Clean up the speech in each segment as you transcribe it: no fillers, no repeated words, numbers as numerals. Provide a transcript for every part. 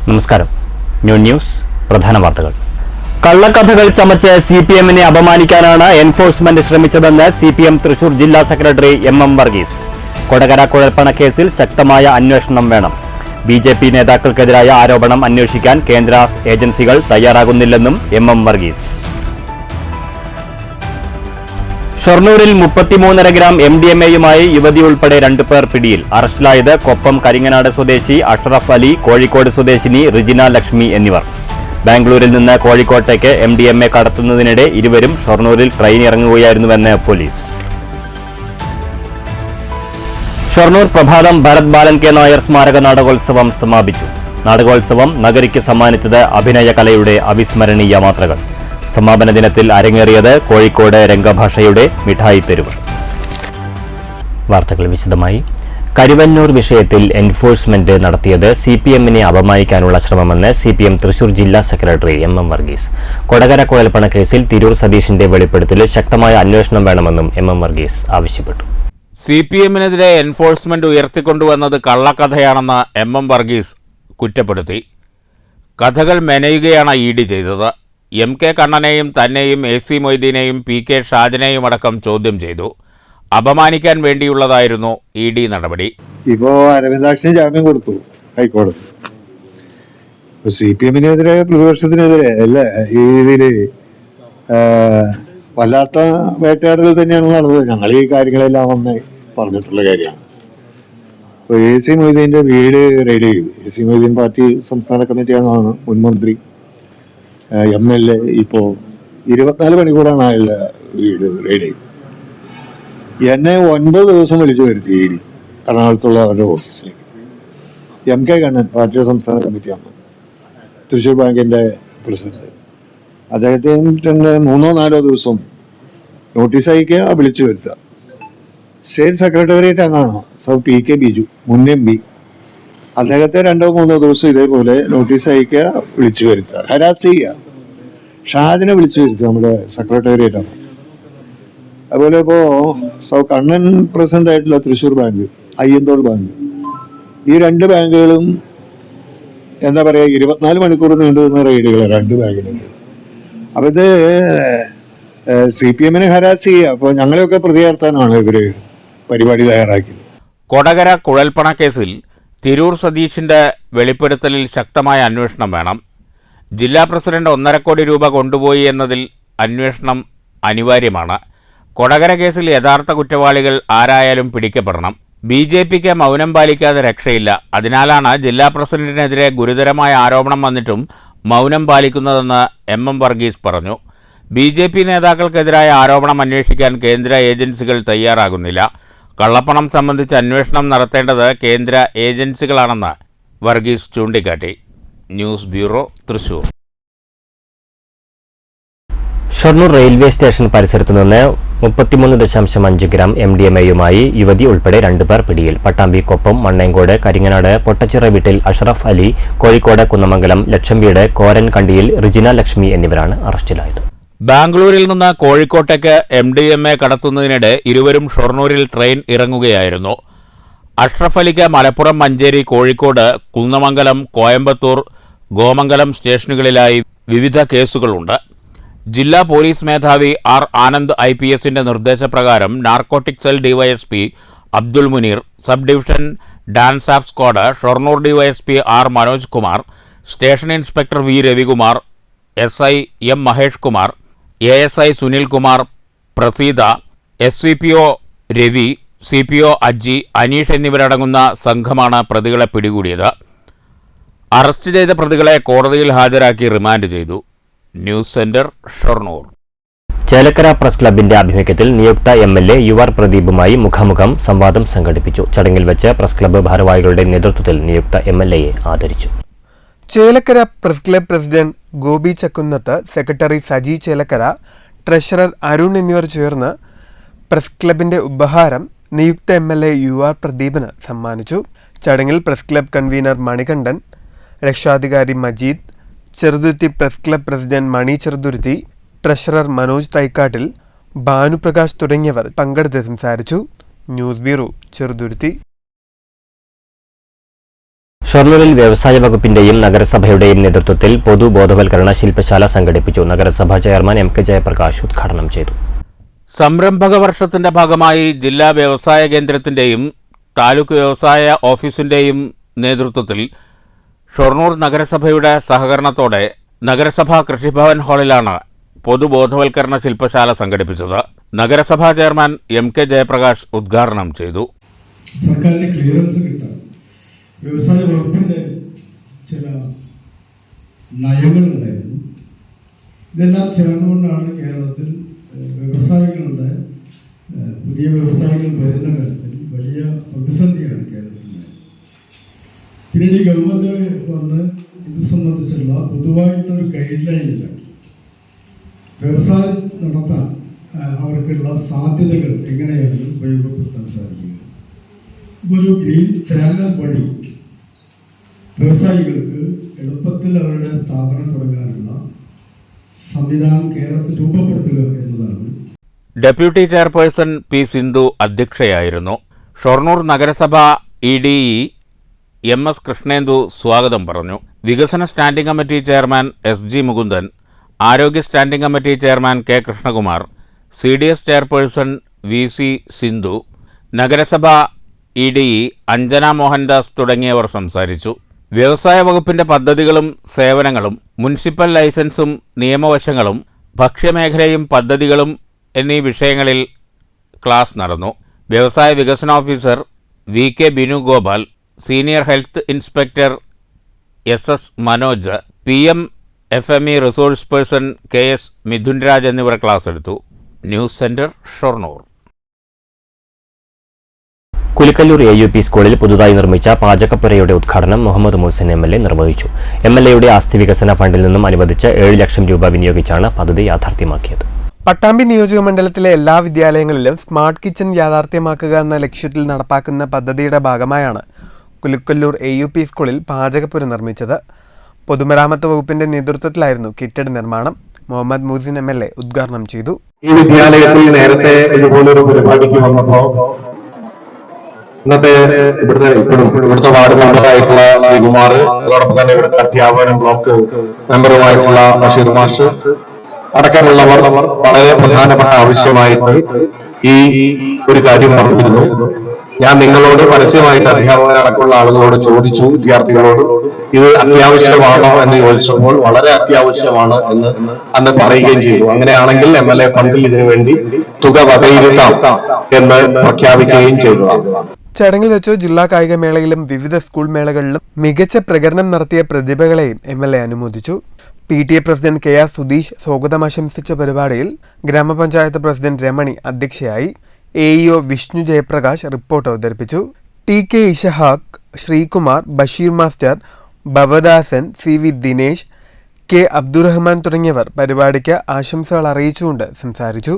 നമസ്കാരം. ന്യൂസ് പ്രധാന വാർത്തകൾ. കള്ളക്കഥകൾ ചമച്ച് സിപിഎമ്മിനെ അപമാനിക്കാനാണ് എൻഫോഴ്സ്മെന്റ് ശ്രമിച്ചതെന്ന് സിപിഎം തൃശൂർ ജില്ലാ സെക്രട്ടറി എം വർഗീസ്. കൊടകര കുഴൽപ്പണ കേസിൽ ശക്തമായ അന്വേഷണം വേണം. ബിജെപി നേതാക്കൾക്കെതിരായ ആരോപണം അന്വേഷിക്കാൻ കേന്ദ്ര ഏജൻസികൾ തയ്യാറാകുന്നില്ലെന്നും എം വർഗീസ്. ഷൊർണൂരിൽ 33.5 ഗ്രാം MDMA-യുമായി യുവതി ഉൾപ്പെടെ 2 പേർ പിടിയിൽ. അറസ്റ്റിലായത് കൊപ്പം കരിങ്ങനാട് സ്വദേശി അഷ്റഫ് അലി, കോഴിക്കോട് സ്വദേശിനി റിജിന ലക്ഷ്മി എന്നിവർ. ബാംഗ്ലൂരിൽ നിന്ന് കോഴിക്കോട്ടേക്ക് MDMA കടത്തുന്നതിനിടെ ഇരുവരും ഷൊർണൂരിൽ ട്രെയിൻ ഇറങ്ങുകയായിരുന്നുവെന്ന് പോലീസ്. ഷൊർണൂർ പ്രഭാതം ഭരത് ബാലൻ കെ നായർ സ്മാരക നാടകോത്സവം സമാപിച്ചു. നാടകോത്സവം നഗരിക്ക് സമ്മാനിച്ചത് അഭിനയകലയുടെ അവിസ്മരണീയ മാത്രകൾ. സമാപന ദിനത്തിൽ അരങ്ങേറിയത് കോഴിക്കോട് രംഗഭാഷയുടെ മിഠായി തെരുവ്. വാർത്തകൾ വിശദമായി. കരുവന്നൂർ വിഷയത്തിൽ എൻഫോഴ്സ്മെന്റ് നടത്തിയത് സിപിഎമ്മിനെ അപമാനിക്കാനുള്ള ശ്രമമെന്ന് സിപിഎം തൃശൂർ ജില്ലാ സെക്രട്ടറി എം വർഗീസ്. കൊടകര കുഴൽപ്പണ കേസിൽ തിരൂർ സതീഷിന്റെ വെളിപ്പെടുത്തലിൽ ശക്തമായ അന്വേഷണം വേണമെന്നും എം വർഗീസ് ആവശ്യപ്പെട്ടു. സിപിഎമ്മിനെതിരെ എൻഫോഴ്സ്മെന്റ് ഉയർത്തിക്കൊണ്ടുവന്നത് കള്ളക്കഥയാണെന്ന് എം വർഗീസ് കുറ്റപ്പെടുത്തി. കഥകൾ മെനയുകയാണ് ഇഡി ചെയ്തത്. MK കണ്ണനെയും തന്നെയും AC മൊയ്തീനെയും PK ഷാജനെയും അടക്കം ചോദ്യം ചെയ്തു. അപമാനിക്കാൻ വേണ്ടിയുള്ളതായിരുന്നു ED നടപടി. ഇപ്പോ അരവിന്ദാക്ഷന് ജാമ്യം കൊടുത്തു ഹൈക്കോടതി. CPM-നെതിരെ പ്രതിപക്ഷത്തിനെതിരെ അല്ലേ ഈ രീതിയില് വല്ലാത്ത വേട്ടയാടൽ തന്നെയാണ് നടന്നത്. ഞങ്ങൾ ഈ കാര്യങ്ങളെല്ലാം വന്ന് പറഞ്ഞിട്ടുള്ള കാര്യമാണ്. ഇപ്പോൾ AC മൊയ്തീന്റെ വീട് റെയ്ഡ് ചെയ്തു. AC മൊയ്തീൻ പാർട്ടി സംസ്ഥാന കമ്മിറ്റി അംഗമാണ്, മുൻമന്ത്രി, MLA. ഇപ്പോൾ 24 മണിക്കൂറാണ് അയാളുടെ വീട് റെയ്ഡ് ചെയ്ത്. എന്നെ 9 ദിവസം വിളിച്ചു വരുത്തി ED എറണാകുളത്തുള്ള അവരുടെ ഓഫീസിലേക്ക്. MK കണ്ണൻ പാർട്ടി സംസ്ഥാന കമ്മിറ്റി അംഗം, തൃശ്ശൂർ ബാങ്കിന്റെ പ്രസിഡന്റ്, അദ്ദേഹത്തിന് 3-4 ദിവസം നോട്ടീസ് അയക്കുക, വിളിച്ചു വരുത്തുക. സ്റ്റേറ്റ് സെക്രട്ടേറിയറ്റ് അംഗമാണ് PK ബിജു, മുൻ MP. അദ്ദേഹത്തെ 2-3 ദിവസം ഇതേപോലെ നോട്ടീസ് അയക്കുക, വിളിച്ചു വരുത്തുക, ഹരാസ് ചെയ്യുക. ഷാജിനെ വിളിച്ചു വരുത്തുക, നമ്മുടെ സെക്രട്ടേറിയറ്റ് ആണ്. അതുപോലെ ഇപ്പോൾ കണ്ണൻ പ്രസിഡന്റ് ആയിട്ടുള്ള തൃശ്ശൂർ ബാങ്ക്, അയ്യന്തോൾ ബാങ്ക്, ഈ 2 ബാങ്കുകളും എന്താ പറയുക 24 മണിക്കൂർ നീണ്ടു നിന്ന റെയ്ഡുകൾ 2 ബാങ്കിന്. അപ്പൊ ഇത് CPM-നെ ഹരാസ് ചെയ്യുക. അപ്പോൾ ഞങ്ങളെയൊക്കെ പ്രതികർത്താനാണ് ഇവര് പരിപാടി തയ്യാറാക്കിയത്. കൊടകര കുഴൽപ്പണ കേസിൽ തിരൂർ സതീഷിന്റെ വെളിപ്പെടുത്തലിൽ ശക്തമായ അന്വേഷണം വേണം. ജില്ലാ പ്രസിഡന്റ് 1.5 കോടി രൂപ കൊണ്ടുപോയി എന്നതിൽ അന്വേഷണം അനിവാര്യമാണ്. കൊടകര കേസിൽ യഥാർത്ഥ കുറ്റവാളികൾ ആരായാലും പിടിക്കപ്പെടണം. BJPക്ക് മൗനം പാലിക്കാതെ രക്ഷയില്ല. അതിനാലാണ് ജില്ലാ പ്രസിഡന്റിനെതിരെ ഗുരുതരമായ ആരോപണം വന്നിട്ടും മൗനം പാലിക്കുന്നതെന്ന് എം വർഗീസ് പറഞ്ഞു. BJP നേതാക്കൾക്കെതിരായ ആരോപണം അന്വേഷിക്കാൻ കേന്ദ്ര ഏജൻസികൾ തയ്യാറാകുന്നില്ല. കള്ളപ്പണം സംബന്ധിച്ച് അന്വേഷണം നടത്തേണ്ടത് കേന്ദ്ര ഏജൻസികളാണെന്ന് വർഗീസ് ചൂണ്ടിക്കാട്ടി. News bureau, Thrissur. Shoranur railway station പരിസരത്തു നിന്ന് 33.5 ഗ്രാം MDMA-യുമായി യുവതി ഉൾപ്പെടെ 2 പേർ പിടിയിൽ. പട്ടാമ്പി കൊപ്പം മണ്ണേങ്കോട് കരിങ്ങനാട് പൊട്ടച്ചിറ വീട്ടിൽ അഷ്റഫ് അലി, കോഴിക്കോട് കുന്നമംഗലം ലക്ഷംവീട് കോരൻ കണ്ടിയിൽ റിജിന ലക്ഷ്മി എന്നിവരാണ് അറസ്റ്റിലായത്. ബാംഗ്ലൂരിൽ നിന്ന് കോഴിക്കോട്ടേക്ക് MDMA കടത്തുന്നതിനിടെ ഇരുവരും ഷൊർണൂരിൽ ട്രെയിൻ ഇറങ്ങുകയായിരുന്നു. അഷ്റഫ് അലിക്ക് മലപ്പുറം, മഞ്ചേരി, കോഴിക്കോട്, കുന്നമംഗലം, കോയമ്പത്തൂർ, ഗോമംഗലം സ്റ്റേഷനുകളിലായി വിവിധ കേസുകളുണ്ട്. ജില്ലാ പോലീസ് മേധാവി R ആനന്ദ് IPS-ന്റെ നിർദ്ദേശപ്രകാരം narcotic cell DYSP Abdul Muneer, sub division dance of squad Shoranur DYSP R Manoj Kumar, station inspector V Ravikumar, SI M Mahesh Kumar, ASI Sunil Kumar, Praseetha, SCPO Ravi, CPO Aji, Aneesh എന്നിവരടങ്ങുന്ന സംഘമാണ് പ്രതികളെ പിടികൂടിയത്. അറസ്റ്റ് ചെയ്ത പ്രതികളെ കോടതിയിൽ ഹാജരാക്കി റിമാൻഡ് ചെയ്തു. News centre, Shoranur. Chelakkara press ക്ലബിന്റെ ആഭിമുഖ്യത്തിൽ നിയുക്ത MLA UR പ്രദീപുമായി മുഖാമുഖം സംവാദം സംഘടിപ്പിച്ചു. ചടങ്ങിൽ വെച്ച് പ്രസ് ക്ലബ്ബ് ഭാരവാഹികളുടെ നേതൃത്വത്തിൽ നിയുക്ത MLA-യെ ആദരിച്ചു. Chelakkara press club president Gopi Chakkunnath, secretary Saji Chelakkara, treasurer Arun എന്നിവർ ചേർന്ന് പ്രസ് ക്ലബിന്റെ ഉപഹാരം നിയുക്ത MLA UR പ്രദീപിന് സമ്മാനിച്ചു. ചടങ്ങിൽ പ്രസ് ക്ലബ് കൺവീനർ മണികണ്ഠൻ, രക്ഷാധികാരി Majeed, Cheruthuruthy press club president Mani Cheruthuruthy, treasurer Manoj Thaikkattil, Bhanuprakash തുടങ്ങിയവർ പങ്കെടുത്ത് സംസാരിച്ചു. News bureau, Cheruthuruthy. ഷൊർണൂരിൽ വ്യവസായ വകുപ്പിന്റെയും നഗരസഭയുടെയും നേതൃത്വത്തിൽ പൊതുബോധവൽക്കരണ ശില്പശാല സംഘടിപ്പിച്ചു. നഗരസഭാ ചെയർമാൻ എം കെ ജയപ്രകാശ് ഉദ്ഘാടനം ചെയ്തു. സംരംഭക വർഷത്തിന്റെ ഭാഗമായി ജില്ലാ വ്യവസായ കേന്ദ്രത്തിന്റെയും താലൂക്ക് വ്യവസായ ഓഫീസിന്റെയും നേതൃത്വത്തിൽ ഷൊർണൂർ നഗരസഭയുടെ സഹകരണത്തോടെ നഗരസഭാ കൃഷിഭവൻ ഹാളിലാണ് പൊതുബോധവൽക്കരണ ശില്പശാല സംഘടിപ്പിച്ചത്. നഗരസഭാ ചെയർമാൻ എം കെ ജയപ്രകാശ് ഉദ്ഘാടനം ചെയ്തു. സർക്കാരിന്റെ ക്ലിയറൻസ് കിട്ടാൻ വ്യവസായ വകുപ്പിന്റെ ചില നയങ്ങളുണ്ടായിരുന്നു. ഇതെല്ലാം ചേർന്നുകൊണ്ടാണ് കേരളത്തിൽ വ്യവസായികളുടെ പുതിയ വ്യവസായികൾ വരുന്ന കാര്യത്തിൽ വലിയ പ്രതിസന്ധിയാണ് കേരളത്തിലുണ്ടായത്. പിന്നീട് ഈ ഗവൺമെന്റ് വന്ന് ഇത് സംബന്ധിച്ചുള്ള പൊതുവായിട്ടൊരു ഗൈഡ് ലൈൻ ഉണ്ടാക്കി. വ്യവസായം നടത്താൻ അവർക്കുള്ള സാധ്യതകൾ എങ്ങനെയാണ് ഉപയോഗപ്പെടുത്താൻ സാധിക്കുക. ഒരു ഗ്രീൻ ചാനൽ വഴി വ്യവസായികൾക്ക് എളുപ്പത്തിൽ അവരുടെ സ്ഥാപനം തുടങ്ങാനുള്ള സംവിധാനം കേരളത്തിൽ രൂപപ്പെടുത്തുക എന്നതാണ്. ഡെപ്യൂട്ടി ചെയർപേഴ്സൺ പി സിന്ധു അധ്യക്ഷയായിരുന്നു. ഷൊർണൂർ നഗരസഭ EDE എം എസ് കൃഷ്ണേന്ദു സ്വാഗതം പറഞ്ഞു. വികസന standing committee chairman SG Mukundan, ആരോഗ്യ standing committee chairman K Krishnakumar, CDS chairperson VC Sindhu, നഗരസഭ EDE അഞ്ജന മോഹൻദാസ് തുടങ്ങിയവർ സംസാരിച്ചു. വ്യവസായ വകുപ്പിന്റെ പദ്ധതികളും സേവനങ്ങളും, മുനിസിപ്പൽ ലൈസൻസും നിയമവശങ്ങളും, ഭക്ഷ്യമേഖലയും പദ്ധതികളും എന്നീ വിഷയങ്ങളിൽ ക്ലാസ് നടന്നു. വ്യവസായ വികസന officer VK Binu Gopal, senior health inspector SS Manoj, PM FME resource person KS Mithun Raj എന്നിവർ ക്ലാസ് എടുത്തു. News centre, Shoranur. Kulikkallur AUP സ്കൂളിൽ പുതുതായി നിർമ്മിച്ച പാചകപ്പുരയുടെ ഉദ്ഘാടനം മുഹമ്മദ് മുഹസിൻ MLA നിർവഹിച്ചു. MLAയുടെ ആസ്തി വികസന ഫണ്ടിൽ നിന്നും അനുവദിച്ച 7 ലക്ഷം രൂപ വിനിയോഗിച്ചാണ് പദ്ധതി യാഥാർത്ഥ്യമാക്കിയത്. പട്ടാമ്പി നിയോജക മണ്ഡലത്തിലെ എല്ലാ വിദ്യാലയങ്ങളിലും സ്മാർട്ട് കിച്ചൺ യാഥാർത്ഥ്യമാക്കുക എന്ന ലക്ഷ്യത്തിൽ നടപ്പാക്കുന്ന പദ്ധതിയുടെ ഭാഗമായാണ് കുലിക്കല്ലൂർ AUP സ്കൂളിൽ പാചകപ്പുര നിർമ്മിച്ചത്. പൊതുമരാമത്ത് വകുപ്പിന്റെ നേതൃത്വത്തിലായിരുന്നു കെട്ടിട നിർമ്മാണം. മുഹമ്മദ് മുഹസിൻ MLA ഉദ്ഘാടനം ചെയ്തു. ഈ വിദ്യാലയത്തിൽ നേരത്തെ ഇതുപോലൊരു പരിപാടിക്ക് വന്നപ്പോ ഇന്നത്തെ ഇവിടുത്തെ വാർഡ് മെമ്പറായിട്ടുള്ള ശ്രീകുമാർ, അതോടൊപ്പം തന്നെ ഇവിടുത്തെ അധ്യാപന ബ്ലോക്ക് മെമ്പറുമായിട്ടുള്ള ബഷീർ മാഷ് അടക്കമുള്ളവർ വളരെ പ്രധാനപ്പെട്ട ആവശ്യമായിട്ട് ഈ ഒരു കാര്യം പറഞ്ഞിരുന്നു. ഞാൻ നിങ്ങളോട് പരസ്യമായിട്ട് അധ്യാപകരടക്കമുള്ള ആളുകളോട് ചോദിച്ചു, വിദ്യാർത്ഥികളോട് ഇത് അത്യാവശ്യമാണോ എന്ന് ചോദിച്ചപ്പോൾ വളരെ അത്യാവശ്യമാണ് എന്ന് അന്ന് പറയുകയും ചെയ്തു. അങ്ങനെയാണെങ്കിൽ MLA ഫണ്ടിൽ ഇതിനു വേണ്ടി തുക വകയിരുത്താം എന്ന് പ്രഖ്യാപിക്കുകയും ചെയ്തതാണ്. ചടങ്ങിൽ വെച്ച് ജില്ലാ കായികമേളയിലും വിവിധ സ്കൂൾ മേളകളിലും മികച്ച പ്രകടനം നടത്തിയ പ്രതിഭകളെയും MLA അനുമോദിച്ചു. PTA പ്രസിഡന്റ് KR സുധീഷ് സ്വാഗതം ആശംസിച്ച പരിപാടിയിൽ ഗ്രാമപഞ്ചായത്ത് പ്രസിഡന്റ് രമണി അധ്യക്ഷയായി. AEO വിഷ്ണു ജയപ്രകാശ് റിപ്പോർട്ട് അവതരിപ്പിച്ചു. TK Ishaq, Sreekumar, Basheer master, Bhavadasan, CV Dinesh, K Abdurahman തുടങ്ങിയവർ പരിപാടിക്ക് ആശംസകൾ അറിയിച്ചുകൊണ്ട് സംസാരിച്ചു.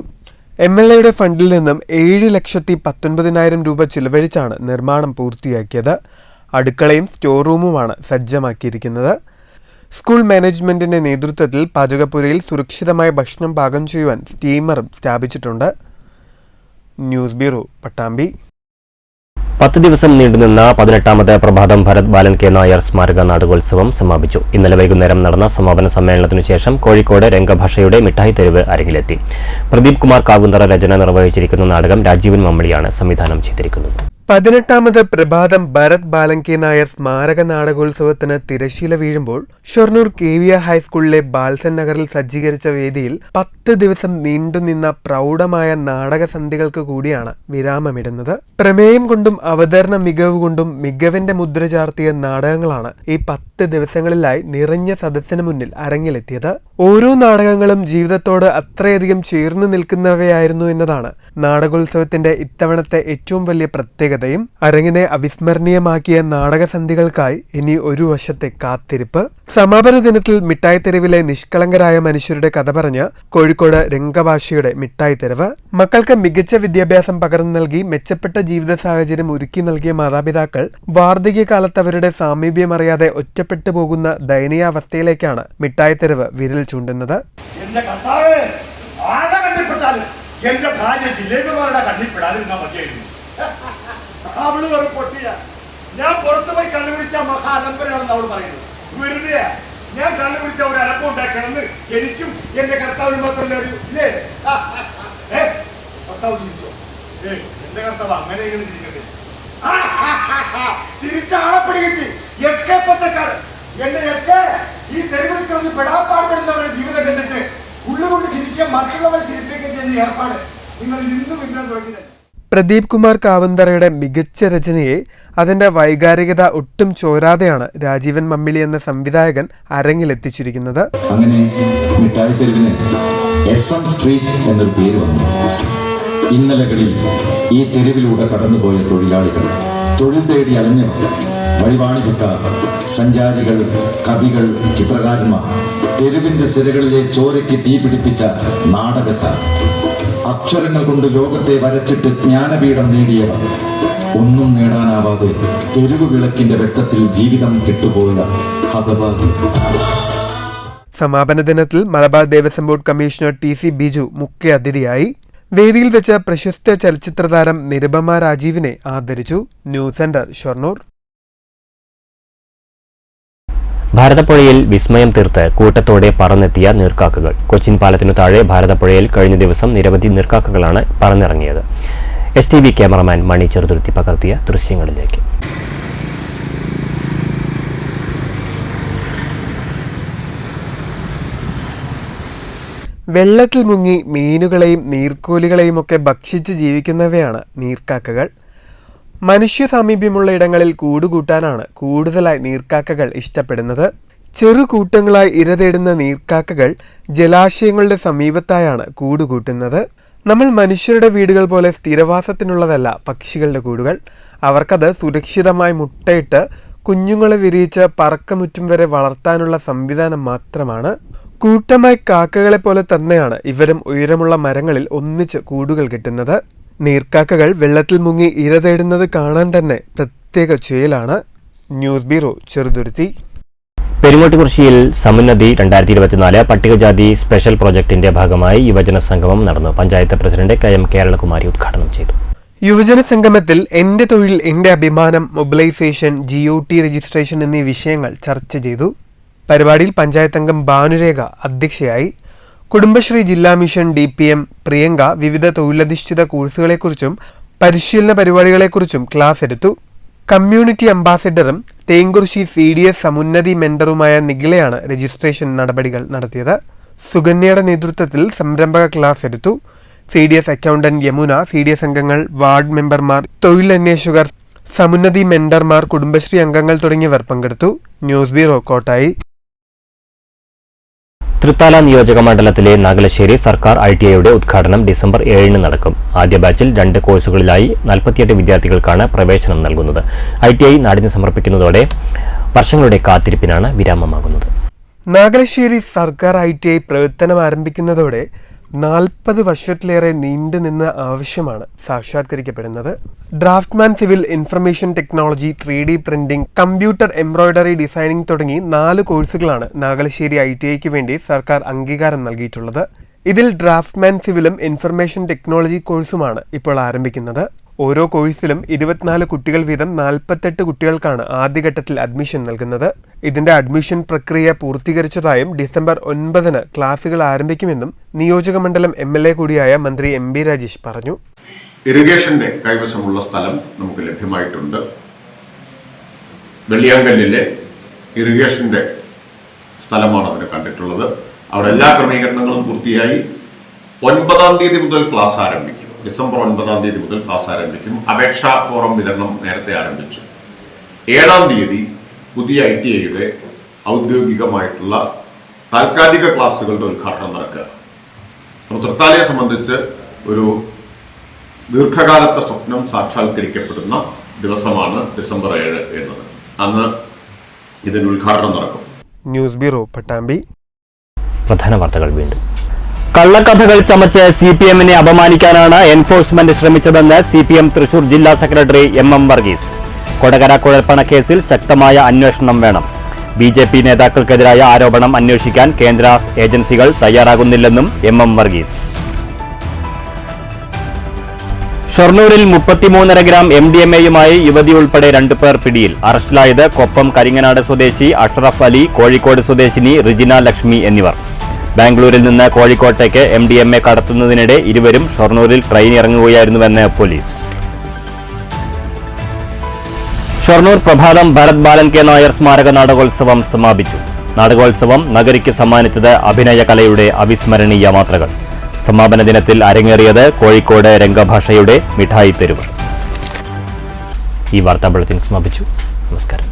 MLAയുടെ ഫണ്ടിൽ നിന്നും 7,19,000 രൂപ ചിലവഴിച്ചാണ് നിർമ്മാണം പൂർത്തിയാക്കിയത്. അടുക്കളയും സ്റ്റോർ റൂമുമാണ് സജ്ജമാക്കിയിരിക്കുന്നത്. സ്കൂൾ മാനേജ്മെന്റിന്റെ നേതൃത്വത്തിൽ പാചകപ്പുരയിൽ സുരക്ഷിതമായ ഭക്ഷണം പാകം ചെയ്യുവാൻ സ്റ്റീമറും സ്ഥാപിച്ചിട്ടുണ്ട്. News bureau, Pattambi. 10 ദിവസം നീണ്ടുനിന്ന 18ാമത് പ്രഭാതം ഭരത് ബാലൻ കെ നായർ സ്മാരക നാടകോത്സവം സമാപിച്ചു. ഇന്നലെ വൈകുന്നേരം നടന്ന സമാപന സമ്മേളനത്തിനു ശേഷം കോഴിക്കോട് രംഗഭാഷയുടെ മിഠായി തെരുവ് അരങ്ങിലെത്തി. പ്രദീപ് കുമാർ കാവുന്തറ രചന നിർവഹിച്ചിരിക്കുന്ന നാടകം രാജീവൻ മമ്മളിയാണ് സംവിധാനം ചെയ്തിരിക്കുന്നത്. 18ാമത് പ്രഭാതം ഭരത് ബാലൻ കെ നായർ സ്മാരക നാടകോത്സവത്തിന് തിരശീല വീഴുമ്പോൾ ഷൊർണൂർ KVR ഹൈസ്കൂളിലെ ബാൽസൻ നഗറിൽ സജ്ജീകരിച്ച വേദിയിൽ 10 ദിവസം നീണ്ടുനിന്ന പ്രൗഢമായ നാടകസന്ധികൾക്ക് കൂടിയാണ് വിരാമമിടുന്നത്. പ്രമേയം കൊണ്ടും അവതരണ മികവ് കൊണ്ടും മികവിന്റെ മുദ്ര ചാർത്തിയ നാടകങ്ങളാണ് ഈ 10 ദിവസങ്ങളിലായി നിറഞ്ഞ സദസ്സിന് മുന്നിൽ അരങ്ങിലെത്തിയത്. ഓരോ നാടകങ്ങളും ജീവിതത്തോട് അത്രയധികം ചേർന്ന് നിൽക്കുന്നവയായിരുന്നു എന്നതാണ് നാടകോത്സവത്തിന്റെ ഇത്തവണത്തെ ഏറ്റവും വലിയ പ്രത്യേകതയും. അരങ്ങിനെ അവിസ്മരണീയമാക്കിയ നാടകസന്ധികൾക്കായി ഇനി ഒരു വർഷത്തെ കാത്തിരിപ്പ്. സമാപന ദിനത്തിൽ മിഠായി തെരുവിലെ നിഷ്കളങ്കരായ മനുഷ്യരുടെ കഥ പറഞ്ഞ് കോഴിക്കോട് രംഗഭാഷയുടെ മിഠായി തെരുവ്. മക്കൾക്ക് മികച്ച വിദ്യാഭ്യാസം പകർന്നു നൽകി മെച്ചപ്പെട്ട ജീവിത സാഹചര്യം ഒരുക്കി നൽകിയ മാതാപിതാക്കൾ വാർദ്ധക്യകാലത്ത് അവരുടെ സാമീപ്യം അറിയാതെ ഒറ്റപ്പെട്ടു പോകുന്ന ദയനീയാവസ്ഥയിലേക്കാണ് മിഠായി തെരുവ് വിരൽ ചൂണ്ടുന്നത്. എന്റെ ഭാര്യ ജിലേബിമാരുടെ കണ്ണിപ്പെടാതിരുന്ന മതിയായിരുന്നു. അവള് വെറും പൊട്ടിയ ഞാൻ പുറത്തു പോയി കണ്ടുപിടിച്ച മഹാനമ്പരാണെന്ന് അവൾ പറയുന്നത്. വെറുതെ ഞാൻ കണ്ടുപിടിച്ച ഒരു അലപ്പം ഉണ്ടാക്കണമെന്ന് എനിക്കും എന്റെ കർത്താവിന് മാത്രമല്ല ഒരു ഇല്ലേ? കർത്താവ് ചിരിച്ചോ? എന്റെ കർത്താവ് അങ്ങനെ ഇങ്ങനെ ചിരിക്കട്ടെ. ചിരിച്ച ആളപ്പടി കിട്ടി. എസ്കെ പത്തക്കാട് എന്റെ എസ്കെ ഈ തെരുവിൽ കിടന്ന് പെടാപ്പാടുപെടുന്നവരുടെ ജീവിതം കണ്ടിട്ട് ഉള്ളുകൊണ്ട് ചിരിക്കുക, മറ്റുള്ളവരെ ചിരിപ്പിക്കുകയും ചെയ്യുന്ന ഏർപ്പാട് നിങ്ങൾ ഇന്നും ഇന്നാൻ തുടങ്ങിയത്. പ്രദീപ് കുമാർ കാവന്തറയുടെ മികച്ച രചനയെ അതിന്റെ വൈകാരികത ഒട്ടും ചോരാതെയാണ് രാജീവൻ മമ്മിളി എന്ന സംവിധായകൻ അരങ്ങിലെത്തിച്ചിരിക്കുന്നത്. അങ്ങനെ മിഠായി തെരുവിന് SM സ്ട്രീറ്റ് എന്നൊരു പേര് വന്നു. ഇന്നലകളിൽ ഈ തെരുവിലൂടെ കടന്നുപോയ തൊഴിലാളികൾ, തൊഴിൽ തേടി അലഞ്ഞവർ, വഴിവാണികക്കാർ, സഞ്ചാരികൾ, കവികൾ, ചിത്രകാരന്മാർ, തെരുവിന്റെ സിരകളിലെ ചോരയ്ക്ക് തീ പിടിപ്പിച്ച നാടകക്കാർ, അക്ഷരങ്ങൾ കൊണ്ട് ലോകത്തെ വരച്ചിട്ട് ജ്ഞാനപീഠം നേടിയവർ, ഒന്നും നേടാനാവാതെ തെരുവ് വിളക്കിന്റെ വെട്ടത്തിൽ ജീവിതം കെട്ടുപോയ ഹതഭാഗി. സമാപന ദിനത്തിൽ Malabar Devaswom board commissioner TC Biju മുഖ്യ അതിഥിയായി. വേദിയിൽ വെച്ച് പ്രശസ്ത ചലച്ചിത്രതാരം നിരുപമ രാജീവിനെ ആദരിച്ചു. News centre, Shoranur. ഭാരതപ്പുഴയിൽ വിസ്മയം തീർത്ത് കൂട്ടത്തോടെ പറന്നെത്തിയ നീർക്കാക്കകൾ. കൊച്ചിൻ പാലത്തിനു താഴെ ഭാരതപ്പുഴയിൽ കഴിഞ്ഞ ദിവസം നിരവധി നീർക്കാക്കകളാണ് പറന്നിറങ്ങിയത്. STV ക്യാമറമാൻ മണി ചെറുതുരുത്തി പകർത്തിയ ദൃശ്യങ്ങളിലേക്ക്. വെള്ളത്തിൽ മുങ്ങി മീനുകളെയും നീർക്കോലികളെയും ഒക്കെ ഭക്ഷിച്ച് ജീവിക്കുന്നവയാണ് നീർക്കാക്കകൾ. മനുഷ്യ സാമീപ്യമുള്ള ഇടങ്ങളിൽ കൂടുകൂട്ടാനാണ് കൂടുതലായി നീർക്കാക്കകൾ ഇഷ്ടപ്പെടുന്നത്. ചെറു കൂട്ടങ്ങളായി ഇരതേടുന്ന നീർക്കാക്കകൾ ജലാശയങ്ങളുടെ സമീപത്തായാണ് കൂടുകൂട്ടുന്നത്. നമ്മൾ മനുഷ്യരുടെ വീടുകൾ പോലെ സ്ഥിരവാസത്തിനുള്ളതല്ല പക്ഷികളുടെ കൂടുകൾ. അവർക്കത് സുരക്ഷിതമായി മുട്ടയിട്ട് കുഞ്ഞുങ്ങളെ വിരിയിച്ച് പറക്കമുറ്റും വരെ വളർത്താനുള്ള സംവിധാനം മാത്രമാണ്. കൂട്ടമായി കാക്കകളെ പോലെ തന്നെയാണ് ഇവരും ഉയരമുള്ള മരങ്ങളിൽ ഒന്നിച്ച് കൂടുകൾ കെട്ടുന്നത്. നീർക്കാക്കകൾ വെള്ളത്തിൽ മുങ്ങി ഇര തേടുന്നത് കാണാൻ തന്നെ പ്രത്യേക ചേലാണ്. News bureau, Cheruthuruthy. പെരുങ്ങോട്ടുകുറിശ്ശിയിൽ സമുന്നതി 2024 പട്ടികജാതി സ്പെഷ്യൽ പ്രോജക്ടിന്റെ ഭാഗമായി യുവജന സംഗമം നടന്നു. പഞ്ചായത്ത് പ്രസിഡന്റ് KM കേരളകുമാരി ഉദ്ഘാടനം ചെയ്തു. യുവജന സംഗമത്തിൽ എന്റെ തൊഴിൽ എന്റെ അഭിമാനം, മൊബിലൈസേഷൻ, GOT രജിസ്ട്രേഷൻ എന്നീ വിഷയങ്ങൾ ചർച്ച ചെയ്തു. പരിപാടിയിൽ പഞ്ചായത്ത് അംഗം ഭാനുരേഖ അധ്യക്ഷയായി. കുടുംബശ്രീ ജില്ലാ മിഷൻ DPM പ്രിയങ്ക വിവിധ തൊഴിലധിഷ്ഠിത കോഴ്സുകളെക്കുറിച്ചും പരിശീലന പരിപാടികളെക്കുറിച്ചും ക്ലാസ് എടുത്തു. കമ്മ്യൂണിറ്റി അംബാസിഡറും തേങ്കുറിശ്ശി CDS സമുന്നതി മെന്ററുമായ നിഖിലയാണ് രജിസ്ട്രേഷൻ നടപടികൾ നടത്തിയത്. സുകന്യയുടെ നേതൃത്വത്തിൽ സംരംഭക ക്ലാസ് എടുത്തു. CDS അക്കൗണ്ടന്റ് യമുന, CDS അംഗങ്ങൾ, വാർഡ് മെമ്പർമാർ, തൊഴിലന്വേഷകർ, സമുന്നതി മെന്റർമാർ, കുടുംബശ്രീ അംഗങ്ങൾ തുടങ്ങിയവർ പങ്കെടുത്തു. News bureau, Kottayi. തൃത്താല നിയോജക മണ്ഡലത്തിലെ നാഗലശ്ശേരി സർക്കാർ ITIയുടെ ഉദ്ഘാടനം ഡിസംബർ 7 നടക്കും. ആദ്യ ബാച്ചിൽ 2 കോഴ്സുകളിലായി 48 വിദ്യാർത്ഥികൾക്കാണ് പ്രവേശനം നൽകുന്നത്. ITI നാടിന് സമർപ്പിക്കുന്നതോടെ വർഷങ്ങളുടെ കാത്തിരിപ്പിനാണ് വിരാമമാകുന്നത്. നാഗലശ്ശേരി സർക്കാർ ITI പ്രവർത്തനം ആരംഭിക്കുന്നതോടെ 40 വർഷത്തിലേറെ നീണ്ടുനിന്ന ആവശ്യമാണ് സാക്ഷാത്കരിക്കപ്പെടുന്നത്. Draftsman civil, information technology, 3D printing, computer embroidery designing തുടങ്ങി 4 കോഴ്സുകളാണ് നാഗലശ്ശേരി ITIക്ക് വേണ്ടി സർക്കാർ അംഗീകാരം നൽകിയിട്ടുള്ളത്. ഇതിൽ ഡ്രാഫ്റ്റ്മാൻ സിവിലും ഇൻഫർമേഷൻ ടെക്നോളജി കോഴ്സുമാണ് ഇപ്പോൾ ആരംഭിക്കുന്നത്. ഓരോ കോഴ്സിലും 24 കുട്ടികൾ വീതം 48 കുട്ടികൾക്കാണ് ആദ്യഘട്ടത്തിൽ അഡ്മിഷൻ നൽകുന്നത്. ഇതിന്റെ അഡ്മിഷൻ പ്രക്രിയ പൂർത്തീകരിച്ചതായും ഡിസംബർ 9 ക്ലാസുകൾ ആരംഭിക്കുമെന്നും നിയോജക മണ്ഡലം MLA കൂടിയായ മന്ത്രി MB രാജേഷ് പറഞ്ഞു. ഇറിഗേഷന്റെ കൈവശമുള്ള സ്ഥലം നമുക്ക് ലഭ്യമായിട്ടുണ്ട്. വെള്ളിയാങ്കല്ലിലെ ഇറിഗേഷന്റെ സ്ഥലമാണ് അതിന് കണ്ടിട്ടുള്ളത്. അവിടെ എല്ലാ ക്രമീകരണങ്ങളും പൂർത്തിയായി. 9-ാം തീയതി മുതൽ ക്ലാസ് ആരംഭിക്കും. ഡിസംബർ 9-ാം തീയതി മുതൽ ക്ലാസ് ആരംഭിക്കും. അപേക്ഷാ ഫോറം വിതരണം നേരത്തെ ആരംഭിച്ചു. 7-ാം തീയതി പുതിയ ITIയുടെ ഔദ്യോഗികമായിട്ടുള്ള താൽക്കാലിക ക്ലാസ്സുകളുടെ ഉദ്ഘാടനം നടക്കുക. അപ്പോൾ തൃത്താലയെ സംബന്ധിച്ച് ഒരു ദീർഘകാലത്തെ സ്വപ്നം സാക്ഷാത്കരിക്കപ്പെടുന്ന ദിവസമാണ് ഡിസംബർ 7 എന്നത്. അന്ന് ഇതിന് ഉദ്ഘാടനം നടക്കും. News bureau, Pattambi. പ്രധാന വാർത്തകൾ വീണ്ടും. കള്ളക്കഥകൾ ചമച്ച് CPMനെ അപമാനിക്കാനാണ് എൻഫോഴ്സ്മെന്റ് ശ്രമിച്ചതെന്ന് CPM തൃശൂർ ജില്ലാ സെക്രട്ടറി MM വർഗീസ്. കൊടകര കുഴൽപ്പണ കേസിൽ ശക്തമായ അന്വേഷണം വേണം. BJP നേതാക്കൾക്കെതിരായ ആരോപണം അന്വേഷിക്കാൻ കേന്ദ്ര ഏജൻസികൾ തയ്യാറാകുന്നില്ലെന്നും MM വർഗീസ്. ഷൊർണൂരിൽ 33.5 ഗ്രാം MDMA-യുമായി യുവതി ഉൾപ്പെടെ 2 പേർ പിടിയിൽ. അറസ്റ്റിലായത് കൊപ്പം കരിങ്ങനാട് സ്വദേശി അഷ്റഫ് അലി, കോഴിക്കോട് സ്വദേശിനി റിജിന ലക്ഷ്മി എന്നിവർ. ബാംഗ്ലൂരിൽ നിന്ന് കോഴിക്കോട്ടേക്ക് MDMA കടത്തുന്നതിനിടെ ഇരുവരും ഷൊർണൂരിൽ ട്രെയിൻ ഇറങ്ങുകയായിരുന്നുവെന്ന് പോലീസ്. ഷൊർണൂർ പ്രഭാതം ഭരത് ബാലൻ കെ നായർ സ്മാരക നാടകോത്സവം സമാപിച്ചു. നാടകോത്സവം നഗരിക്ക് സമ്മാനിച്ചത് അഭിനയ കലയുടെ അവിസ്മരണീയ മാത്രകൾ. സമാപന ദിനത്തിൽ അരങ്ങേറിയത് കോഴിക്കോട് രംഗഭാഷയുടെ മിഠായി തെരുവ്. ഈ വാർത്താ ബുള്ളറ്റിൻ സമാപിച്ചു. നമസ്കാരം.